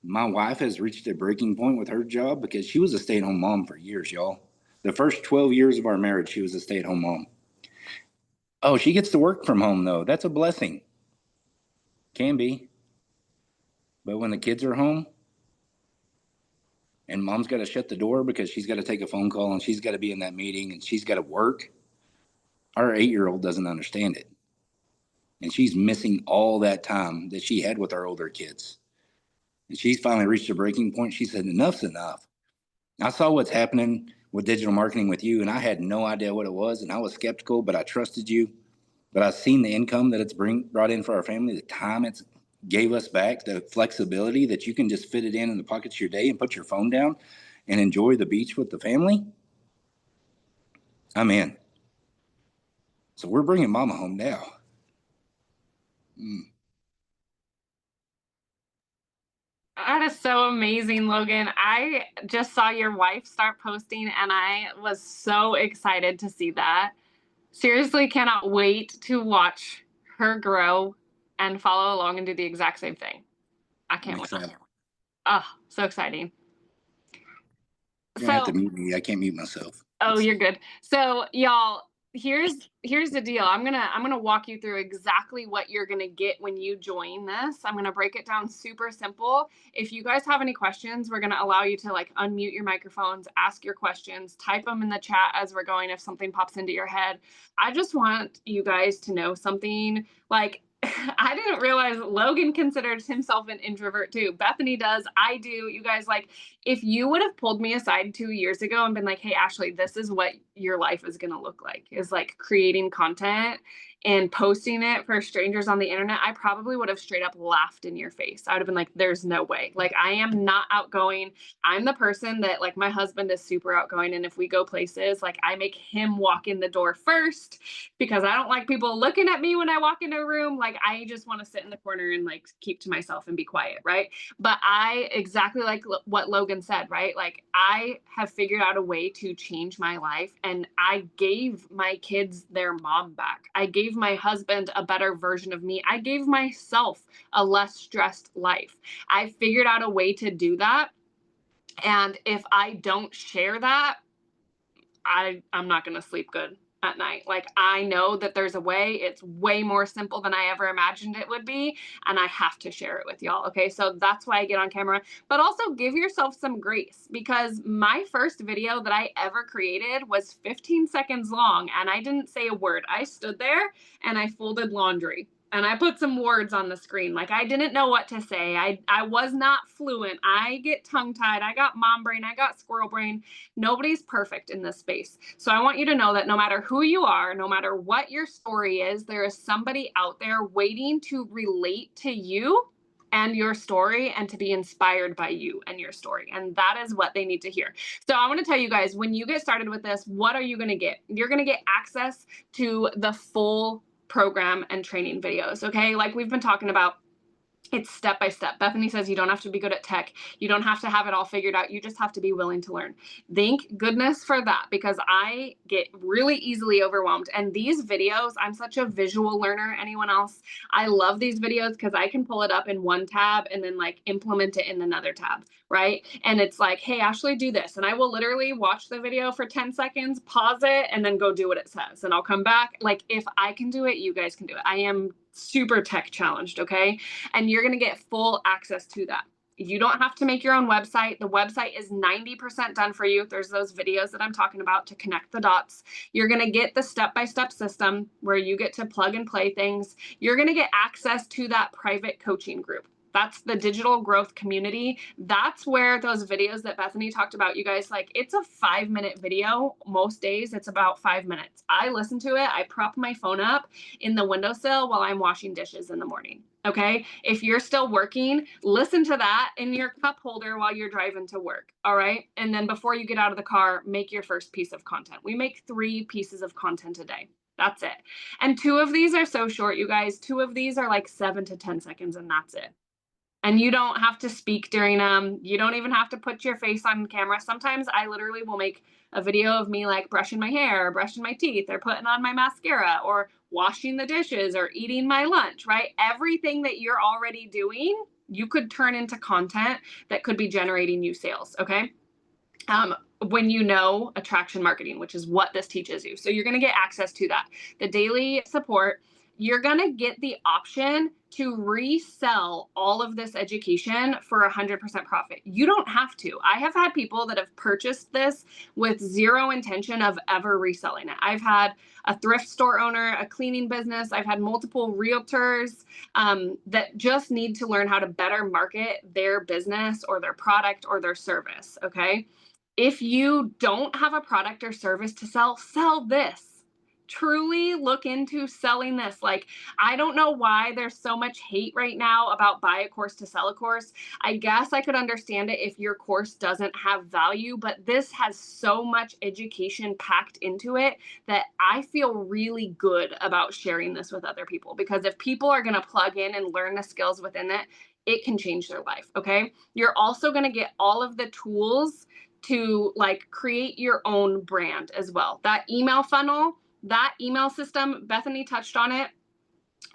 my wife has reached a breaking point with her job because she was a stay-at-home mom for years, y'all. The first 12 years of our marriage, she was a stay-at-home mom. Oh, she gets to work from home, though. That's a blessing. Can be. But when the kids are home and mom's got to shut the door because she's got to take a phone call and she's got to be in that meeting and she's got to work, our 8-year-old doesn't understand it. And she's missing all that time that she had with our older kids. And she's finally reached a breaking point. She said, enough's enough. I saw what's happening with digital marketing with you, and I had no idea what it was, and I was skeptical, but I trusted you. But I've seen the income that it's brought in for our family, the time it's gave us back, the flexibility that you can just fit it in the pockets of your day and put your phone down and enjoy the beach with the family. I'm in. So we're bringing mama home now. That is so amazing, Logan. I just saw your wife start posting and I was so excited to see that. Seriously, cannot wait to watch her grow and follow along and do the exact same thing. I can't wait. Oh, so exciting. You're gonna have to mute me. I can't mute myself. Oh, you're good. So y'all, here's the deal. I'm gonna walk you through exactly what you're gonna get when you join this. I'm gonna break it down super simple. If you guys have any questions, we're gonna allow you to like unmute your microphones, ask your questions, type them in the chat as we're going if something pops into your head. I just want you guys to know something. Like I didn't realize Logan considers himself an introvert too. Bethany does. I do. You guys, like, if you would have pulled me aside 2 years ago and been like, hey, Ashley, this is what your life is going to look like, is like creating content and posting it for strangers on the internet, I probably would have straight up laughed in your face. I would have been like, there's no way. Like, I am not outgoing. I'm the person that, like, my husband is super outgoing. And if we go places, like, I make him walk in the door first because I don't like people looking at me when I walk into a room. Like, I just want to sit in the corner and like keep to myself and be quiet. Right. But I, exactly like what Logan said, right? Like, I have figured out a way to change my life, and I gave my kids their mom back. I gave my husband a better version of me. I gave myself a less stressed life. I figured out a way to do that. And if I don't share that, I'm not going to sleep good at night. Like, I know that there's a way. It's way more simple than I ever imagined it would be, and I have to share it with y'all. Okay, so that's why I get on camera. But also give yourself some grace, because my first video that I ever created was 15 seconds long, and I didn't say a word. I stood there and I folded laundry. And I put some words on the screen. Like, I didn't know what to say. I was not fluent. I get tongue-tied. I got mom brain. I got squirrel brain. Nobody's perfect in this space. So I want you to know that no matter who you are, no matter what your story is, there is somebody out there waiting to relate to you and your story, and to be inspired by you and your story. And that is what they need to hear. So I want to tell you guys, when you get started with this, what are you going to get? You're going to get access to the full program and training videos. Okay. Like we've been talking about, it's step by step. Bethany says you don't have to be good at tech. You don't have to have it all figured out. You just have to be willing to learn. Thank goodness for that, because I get really easily overwhelmed. And these videos, I'm such a visual learner. Anyone else? I love these videos because I can pull it up in one tab and then like implement it in another tab, right? And it's like, hey, Ashley, do this. And I will literally watch the video for 10 seconds, pause it, and then go do what it says. And I'll come back. Like, if I can do it, you guys can do it. I am super tech challenged, okay? And you're going to get full access to that. You don't have to make your own website. The website is 90% done for you. There's those videos that I'm talking about to connect the dots. You're going to get the step-by-step system where you get to plug and play things. You're going to get access to that private coaching group. That's the digital growth community. That's where those videos that Bethany talked about, you guys, like, it's a 5-minute video. Most days it's about 5 minutes. I listen to it. I prop my phone up in the windowsill while I'm washing dishes in the morning. Okay. If you're still working, listen to that in your cup holder while you're driving to work. All right. And then before you get out of the car, make your first piece of content. We make 3 pieces of content a day. That's it. And 2 of these are so short, you guys. 2 of these are like 7 to 10 seconds, and that's it. And you don't have to speak during them. You don't even have to put your face on camera. Sometimes I literally will make a video of me like brushing my hair, or brushing my teeth, or putting on my mascara, or washing the dishes, or eating my lunch, right? Everything that you're already doing, you could turn into content that could be generating you sales, okay? When you know attraction marketing, which is what this teaches you. So you're going to get access to that. The daily support, you're going to get the option to resell all of this education for 100% profit. You don't have to. I have had people that have purchased this with zero intention of ever reselling it. I've had a thrift store owner, a cleaning business. I've had multiple realtors that just need to learn how to better market their business or their product or their service, okay? If you don't have a product or service to sell, sell this. Truly look into selling this. Like, I don't know why there's so much hate right now about buy a course to sell a course. I guess I could understand it if your course doesn't have value, but this has so much education packed into it that I feel really good about sharing this with other people, because if people are going to plug in and learn the skills within it, it can change their life. Okay. You're also going to get all of the tools to like create your own brand as well. That email funnel, that email system, Bethany touched on it.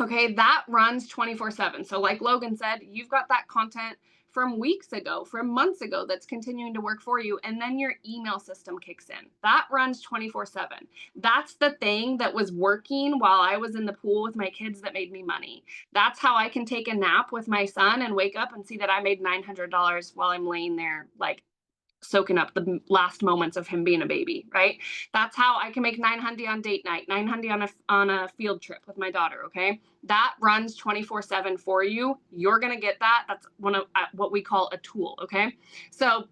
Okay, that runs 24/7. So like Logan said, you've got that content from weeks ago, from months ago, that's continuing to work for you. And then your email system kicks in. That runs 24/7. That's the thing that was working while I was in the pool with my kids that made me money. That's how I can take a nap with my son and wake up and see that I made $900 while I'm laying there like soaking up the last moments of him being a baby, right? That's how I can make $900 on date night, $900 on a field trip with my daughter, okay? That runs 24/7 for you. You're going to get that. That's one of what we call a tool, okay? So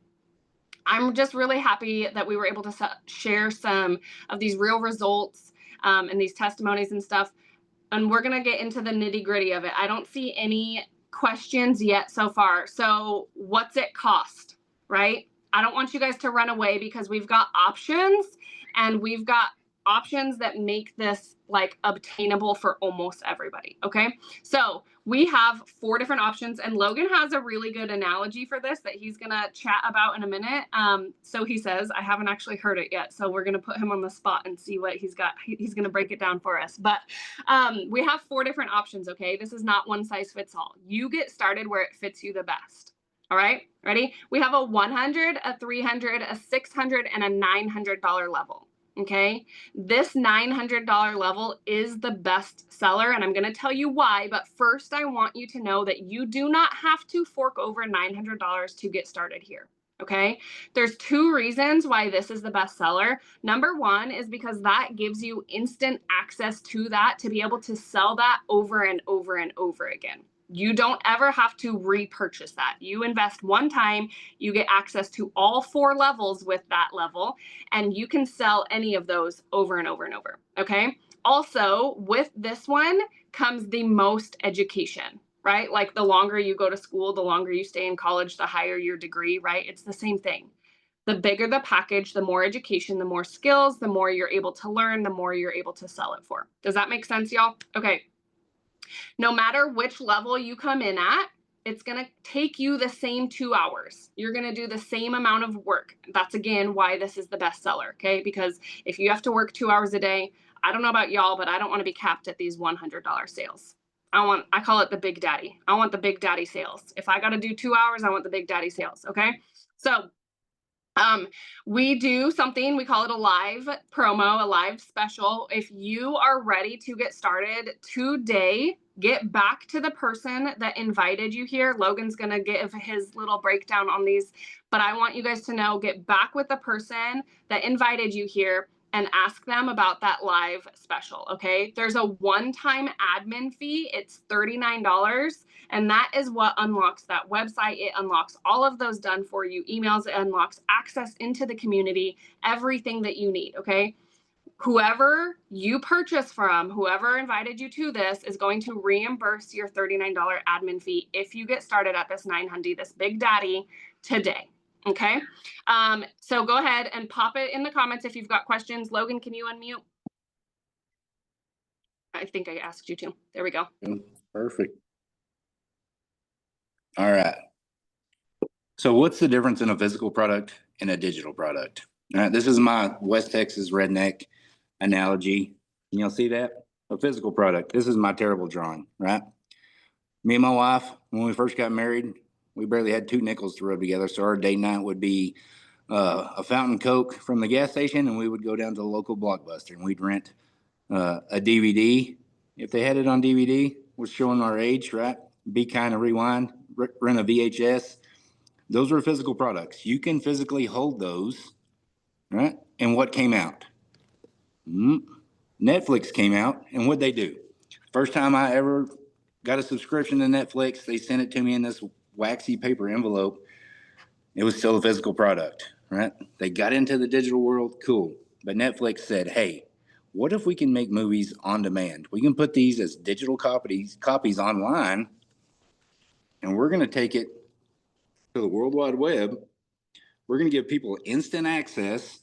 I'm just really happy that we were able to share some of these real results and these testimonies and stuff. And we're going to get into the nitty-gritty of it. I don't see any questions yet so far. So what's it cost, right? I don't want you guys to run away because we've got options, and we've got options that make this like obtainable for almost everybody. Okay. So we have 4 different options, and Logan has a really good analogy for this that he's going to chat about in a minute. So he says, I haven't actually heard it yet, so we're going to put him on the spot and see what he's got. He's going to break it down for us. But we have 4 different options. Okay. This is not one size fits all. You get started where it fits you the best. All right. Ready? We have a $100, a $300, a $600, and a $900 level. Okay. This $900 level is the best seller, and I'm going to tell you why. But first, I want you to know that you do not have to fork over $900 to get started here. Okay. There's 2 reasons why this is the best seller. Number 1 is because that gives you instant access to that to be able to sell that over and over and over again. You don't ever have to repurchase that. You invest one time, you get access to all 4 levels with that level, and you can sell any of those over and over and over. Okay. Also, with this one comes the most education, right? Like the longer you go to school, the longer you stay in college, the higher your degree, right? It's the same thing. The bigger the package, the more education, the more skills, the more you're able to learn, the more you're able to sell it for. Does that make sense, y'all? Okay. No matter which level you come in at, it's going to take you the same 2 hours. You're going to do the same amount of work. That's again why this is the best seller, okay? Because if you have to work 2 hours a day, I don't know about y'all, but I don't want to be capped at these $100 sales. I call it the big daddy. I want the big daddy sales. If I got to do 2 hours, I want the big daddy sales, okay? So we do something, we call it a live promo, a live special. If you are ready to get started today, get back to the person that invited you here. Logan's going to give his little breakdown on these, but I want you guys to know, get back with the person that invited you here and ask them about that live special. Okay. There's a one-time admin fee. It's $39. And that is what unlocks that website. It unlocks all of those done for you emails. It unlocks access into the community, everything that you need. Okay. Whoever you purchase from, whoever invited you to this, is going to reimburse your $39 admin fee if you get started at this 900, this big daddy, today. Okay. So go ahead and pop it in the comments if you've got questions. Logan, can you unmute? I think I asked you to. There we go. Perfect. All right. So what's the difference in a physical product and a digital product? All right. This is my West Texas redneck analogy. Can y'all see that? A physical product. This is my terrible drawing, right? Me and my wife, when we first got married, we barely had 2 nickels to rub together. So our date night would be a fountain Coke from the gas station, and we would go down to the local Blockbuster, and we'd rent a DVD. If they had it on DVD, we're showing our age, right? Be Kind and Rewind, rent a VHS. Those were physical products. You can physically hold those, right? And what came out? Netflix came out, and what'd they do? First time I ever got a subscription to Netflix, they sent it to me in this waxy paper envelope. It was still a physical product, right? They got into the digital world, cool. But Netflix said, hey, what if we can make movies on demand? We can put these as digital copies online, and we're going to take it to the World Wide Web. We're going to give people instant access.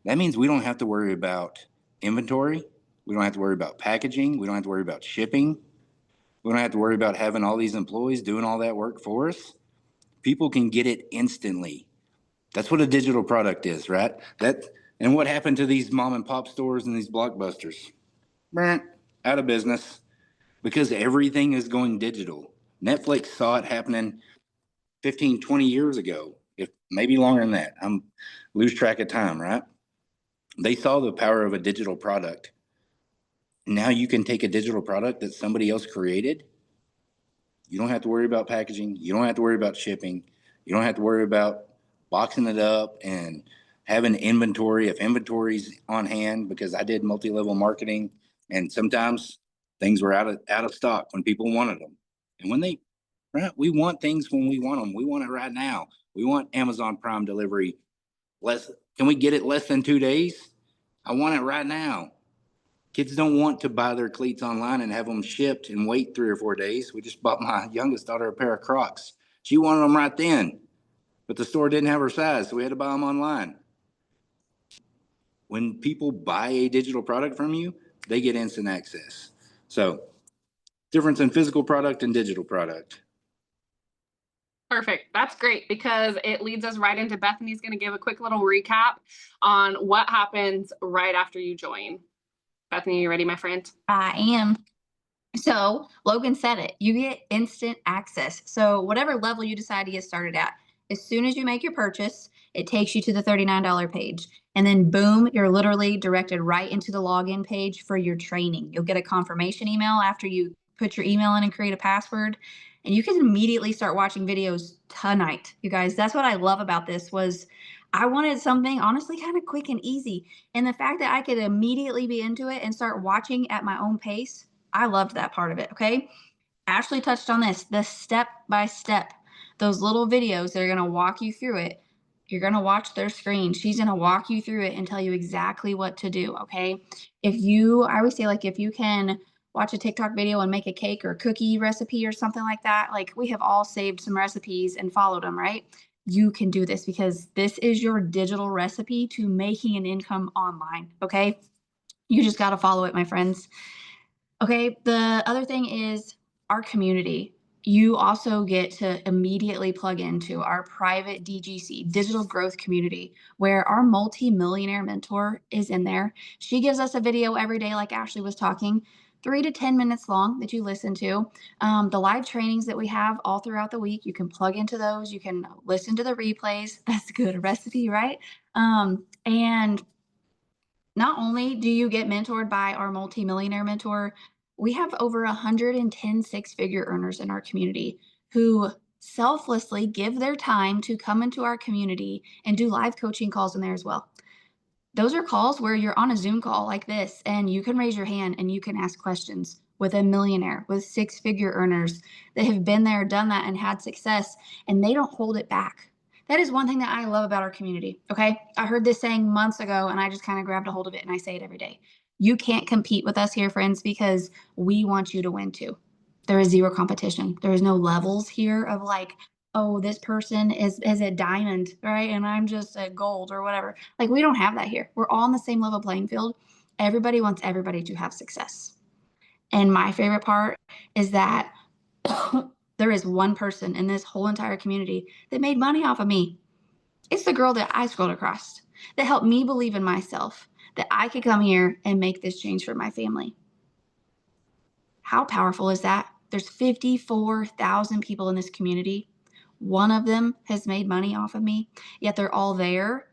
That means we don't have to worry about inventory. We don't have to worry about packaging. We don't have to worry about shipping. We don't have to worry about having all these employees doing all that work for us. People can get it instantly. That's what a digital product is, right? And what happened to these mom and pop stores and these Blockbusters? Out of business because everything is going digital. Netflix saw it happening 15, 20 years ago, if maybe longer than that. I'm lose track of time, right? They saw the power of a digital product. Now you can take a digital product that somebody else created. You don't have to worry about packaging. You don't have to worry about shipping. You don't have to worry about boxing it up and having inventory, if inventory's on hand, because I did multi-level marketing, and sometimes things were out of stock when people wanted them. And right, we want things when we want them. We want it right now. We want Amazon Prime delivery. Can we get it less than 2 days? I want it right now. Kids don't want to buy their cleats online and have them shipped and wait 3 or 4 days. We just bought my youngest daughter a pair of Crocs. She wanted them right then, but the store didn't have her size, so we had to buy them online. When people buy a digital product from you, they get instant access. So, difference in physical product and digital product. Perfect. That's great because it leads us right into Bethany's going to give a quick little recap on what happens right after you join. Bethany, you ready, my friend? I am. So Logan said it, you get instant access. So whatever level you decide to get started at, as soon as you make your purchase, it takes you to the $39 page. And then boom, you're literally directed right into the login page for your training. You'll get a confirmation email after you put your email in and create a password. And you can immediately start watching videos tonight. You guys, that's what I love about this was I wanted something honestly kind of quick and easy. And the fact that I could immediately be into it and start watching at my own pace, I loved that part of it. Okay. Ashley touched on this, the step by step, those little videos that are going to walk you through it. You're going to watch their screen. She's going to walk you through it and tell you exactly what to do. Okay. I always say, like, if you can watch a TikTok video and make a cake or cookie recipe or something like that, like we have all saved some recipes and followed them, right? You can do this because this is your digital recipe to making an income online. Okay. You just got to follow it, my friends. Okay, the other thing is our community. You also get to immediately plug into our private DGC, digital growth community, where our multi-millionaire mentor is in there. She gives us a video every day, like Ashley was talking, 3 to 10 minutes long that you listen to. The live trainings that we have all throughout the week, you can plug into those. You can listen to the replays. That's a good recipe, right? And not only do you get mentored by our multi-millionaire mentor, we have over 110 six-figure earners in our community who selflessly give their time to come into our community and do live coaching calls in there as well. Those are calls where you're on a Zoom call like this and you can raise your hand and you can ask questions with a millionaire, with six-figure earners that have been there, done that, and had success, and they don't hold it back. That is one thing that I love about our community. Okay. I heard this saying months ago and I just kind of grabbed a hold of it and I say it every day. You can't compete with us here, friends, because we want you to win too. There is zero competition. There is no levels here of like, oh, this person is a diamond, right? And I'm just a gold or whatever. Like, we don't have that here. We're all on the same level playing field. Everybody wants everybody to have success. And my favorite part is that there is one person in this whole entire community that made money off of me. It's the girl that I scrolled across that helped me believe in myself, that I could come here and make this change for my family. How powerful is that? There's 54,000 people in this community. One of them has made money off of me, yet they're all there.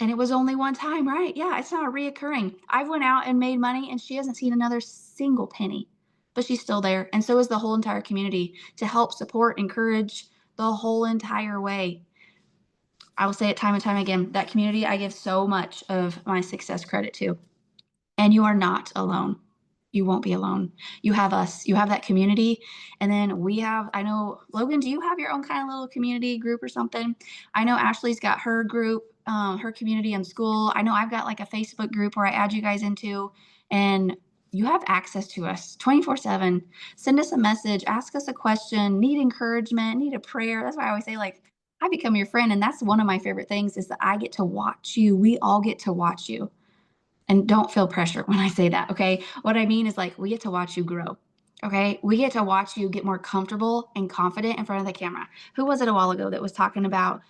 And it was only one time, right? Yeah, it's not reoccurring. I've went out and made money and she hasn't seen another single penny, but she's still there. And so is the whole entire community to help support, encourage the whole entire way. I will say it time and time again, that community I give so much of my success credit to. And you are not alone. You won't be alone. You have us, you have that community. And then we have, I know, Logan, do you have your own kind of little community group or something? I know Ashley's got her group, her community in school. I know I've got like a Facebook group where I add you guys into, and you have access to us 24/7. Send us a message, ask us a question, need encouragement, need a prayer. That's why I always say, like, I become your friend. And that's one of my favorite things is that I get to watch you. We all get to watch you. And don't feel pressure when I say that, okay? What I mean is, like, we get to watch you grow, okay? We get to watch you get more comfortable and confident in front of the camera. Who was it a while ago that was talking about,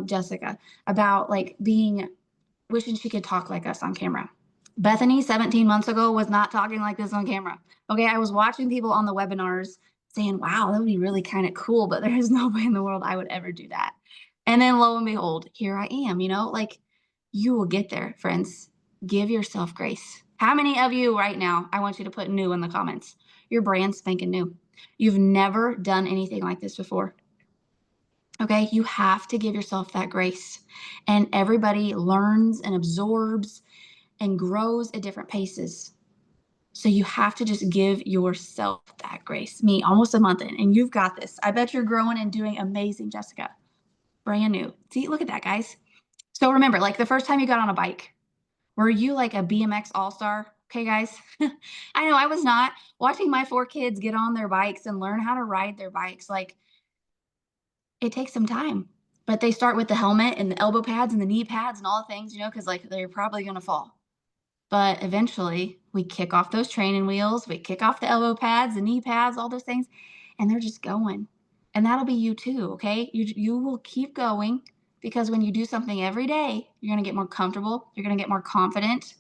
Jessica, about like wishing she could talk like us on camera? Bethany, 17 months ago, was not talking like this on camera, okay? I was watching people on the webinars saying, wow, that would be really kind of cool, but there is no way in the world I would ever do that. And then lo and behold, here I am, like, you will get there, friends. Give yourself grace. How many of you right now, I want you to put new in the comments. You're brand spanking new. You've never done anything like this before. Okay, you have to give yourself that grace. And everybody learns and absorbs and grows at different paces. So you have to just give yourself that grace. Me, almost a month in, and you've got this. I bet you're growing and doing amazing, Jessica. Brand new. See, look at that, guys. So remember, like the first time you got on a bike, were you like a BMX all-star? Okay, guys. I know I was not. Watching my 4 kids get on their bikes and learn how to ride their bikes, like it takes some time. But they start with the helmet and the elbow pads and the knee pads and all the things, because like they're probably going to fall. But eventually, we kick off those training wheels, we kick off the elbow pads, the knee pads, all those things, and they're just going. And that'll be you too, okay? You will keep going because when you do something every day, you're going to get more comfortable, you're going to get more confident.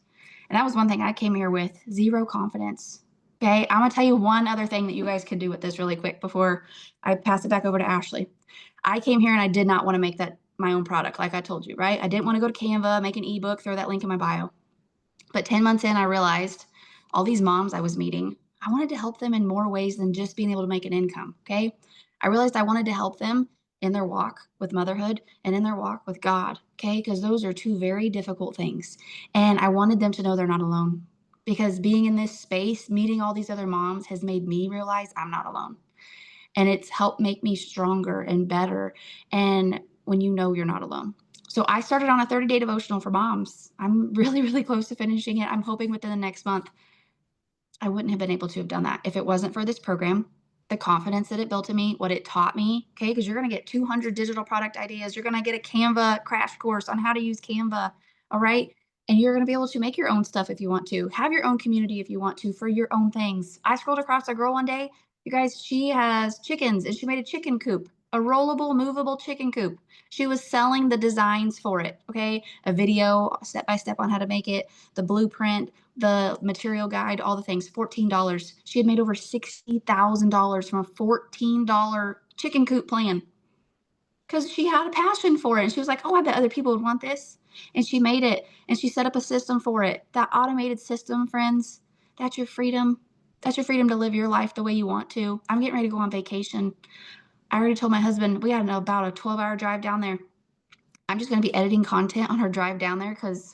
And that was one thing I came here with, zero confidence. Okay? I'm going to tell you one other thing that you guys could do with this really quick before I pass it back over to Ashley. I came here and I did not want to make that my own product like I told you, right? I didn't want to go to Canva, make an ebook, throw that link in my bio. But 10 months in, I realized all these moms I was meeting, I wanted to help them in more ways than just being able to make an income. Okay. I realized I wanted to help them in their walk with motherhood and in their walk with God. Okay. Because those are 2 very difficult things. And I wanted them to know they're not alone. Because being in this space, meeting all these other moms has made me realize I'm not alone. And it's helped make me stronger and better. And when you know you're not alone. So I started on a 30-day devotional for moms. I'm really, really close to finishing it. I'm hoping within the next month. I wouldn't have been able to have done that if it wasn't for this program, the confidence that it built in me, what it taught me. Okay. Because you're going to get 200 digital product ideas. You're going to get a Canva crash course on how to use Canva. All right. And you're going to be able to make your own stuff if you want to, have your own community if you want to, for your own things. I scrolled across a girl one day. You guys, she has chickens and she made a chicken coop, a rollable, movable chicken coop. She was selling the designs for it. Okay. A video step by step on how to make it, the blueprint, the material guide, all the things, $14. She had made over $60,000 from a $14 chicken coop plan because she had a passion for it. And she was like, oh, I bet other people would want this. And she made it and she set up a system for it. That automated system, friends, that's your freedom. That's your freedom to live your life the way you want to. I'm getting ready to go on vacation. I already told my husband we had about a 12-hour drive down there. I'm just going to be editing content on her drive down there because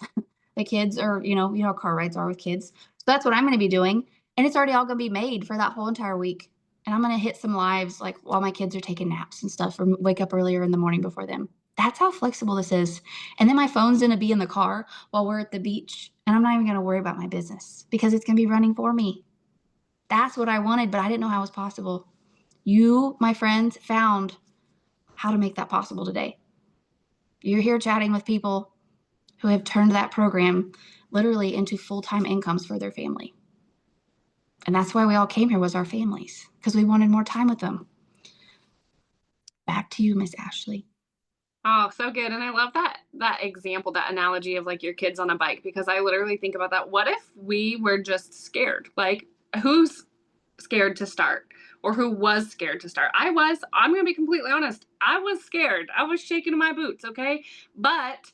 the kids are, how car rides are with kids. So that's what I'm going to be doing. And it's already all going to be made for that whole entire week. And I'm going to hit some lives like while my kids are taking naps and stuff, or wake up earlier in the morning before them. That's how flexible this is. And then my phone's going to be in the car while we're at the beach. And I'm not even going to worry about my business because it's going to be running for me. That's what I wanted, but I didn't know how it was possible. You, my friends, found how to make that possible today. You're here chatting with people who have turned that program literally into full-time incomes for their family. And that's why we all came here, was our families, because we wanted more time with them. Back to you, Miss Ashley. Oh, so good. And I love that example, that analogy of like your kids on a bike, because I literally think about that. What if we were just scared? Like, who's scared to start, or who was scared to start? I'm going to be completely honest. I was scared. I was shaking in my boots. Okay. But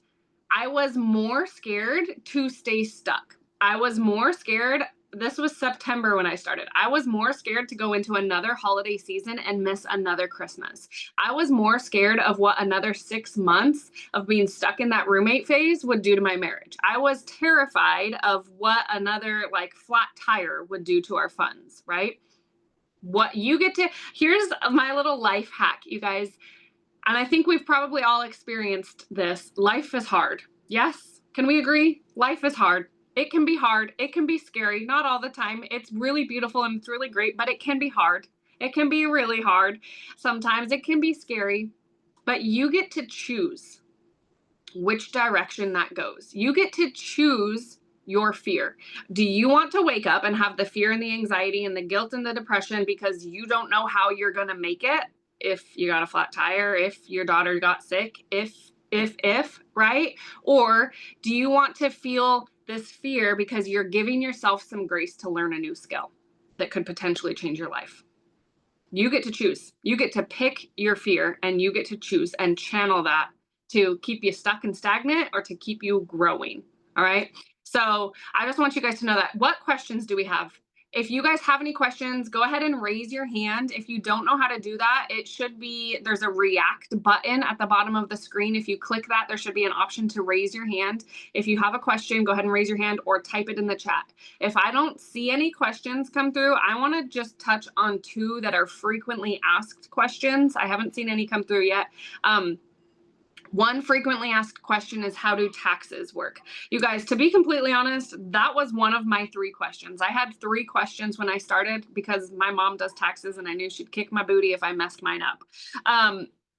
I was more scared to stay stuck. I was more scared. This was September when I started. I was more scared to go into another holiday season and miss another Christmas. I was more scared of what another 6 months of being stuck in that roommate phase would do to my marriage. I was terrified of what another like flat tire would do to our funds, right? Here's my little life hack, you guys. And I think we've probably all experienced this. Life is hard. Yes? Can we agree? Life is hard. It can be hard. It can be scary. Not all the time. It's really beautiful and it's really great, but it can be hard. It can be really hard. Sometimes it can be scary, but you get to choose which direction that goes. You get to choose your fear. Do you want to wake up and have the fear and the anxiety and the guilt and the depression because you don't know how you're going to make it? If you got a flat tire, if your daughter got sick, if, right? Or do you want to feel this fear because you're giving yourself some grace to learn a new skill that could potentially change your life? You get to choose. You get to pick your fear and you get to choose and channel that to keep you stuck and stagnant or to keep you growing. All right. So I just want you guys to know that. What questions do we have? If you guys have any questions, go ahead and raise your hand. If you don't know how to do that, there's a react button at the bottom of the screen. If you click that, there should be an option to raise your hand. If you have a question, go ahead and raise your hand or type it in the chat. If I don't see any questions come through, I want to just touch on 2 that are frequently asked questions. I haven't seen any come through yet. One frequently asked question is, how do taxes work? You guys, to be completely honest, that was one of my 3 questions. I had 3 questions when I started because my mom does taxes and I knew she'd kick my booty if I messed mine up.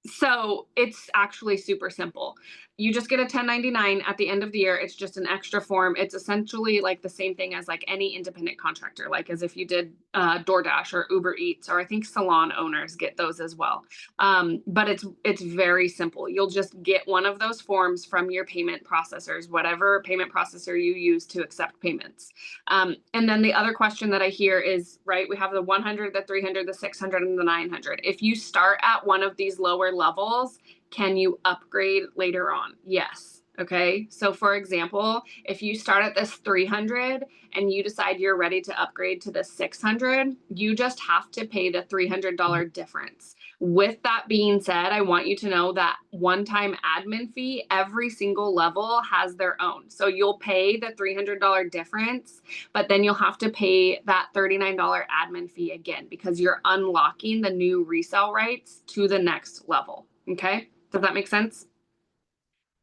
So it's actually super simple. You just get a 1099 at the end of the year. It's just an extra form. It's essentially like the same thing as like any independent contractor, like as if you did DoorDash or Uber Eats, or I think salon owners get those as well. But it's very simple. You'll just get one of those forms from your payment processors, whatever payment processor you use to accept payments. And then the other question that I hear is, right, we have the 100, the 300, the 600, and the 900. If you start at one of these lower levels, can you upgrade later on? Yes. Okay. So for example, if you start at this 300 and you decide you're ready to upgrade to the 600, you just have to pay the $300 difference. With that being said, I want you to know that one-time admin fee, every single level has their own. So you'll pay the $300 difference, but then you'll have to pay that $39 admin fee again because you're unlocking the new resale rights to the next level. Okay. Does that make sense?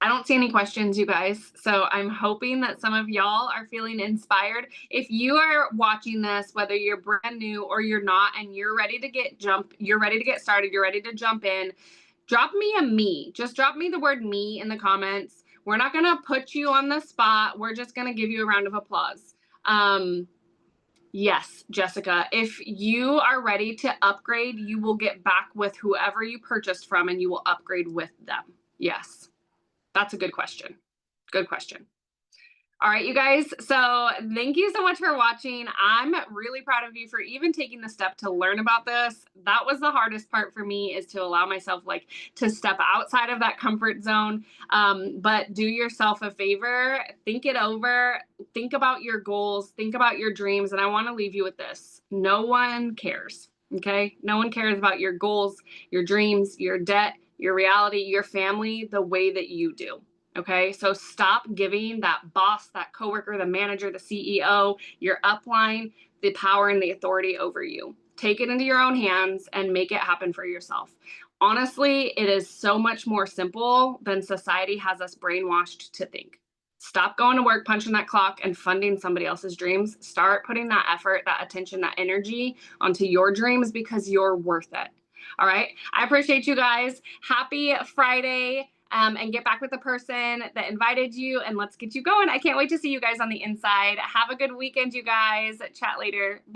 I don't see any questions, you guys. So I'm hoping that some of y'all are feeling inspired. If you are watching this, whether you're brand new or you're not, and you're ready to get started, you're ready to jump in, drop me a me. Just drop me the word me in the comments. We're not going to put you on the spot. We're just going to give you a round of applause. Yes, Jessica, if you are ready to upgrade, you will get back with whoever you purchased from and you will upgrade with them. Yes, that's a good question. Good question. All right, you guys. So thank you so much for watching. I'm really proud of you for even taking the step to learn about this. That was the hardest part for me, is to allow myself to step outside of that comfort zone. But do yourself a favor, think it over, think about your goals, think about your dreams. And I want to leave you with this. No one cares. Okay. No one cares about your goals, your dreams, your debt, your reality, your family, the way that you do. Okay, so stop giving that boss, that coworker, the manager, the CEO, your upline, the power and the authority over you. Take it into your own hands and make it happen for yourself. Honestly, it is so much more simple than society has us brainwashed to think. Stop going to work, punching that clock, and funding somebody else's dreams. Start putting that effort, that attention, that energy onto your dreams because you're worth it. All right, I appreciate you guys. Happy Friday. And get back with the person that invited you, and let's get you going. I can't wait to see you guys on the inside. Have a good weekend, you guys. Chat later. Bye.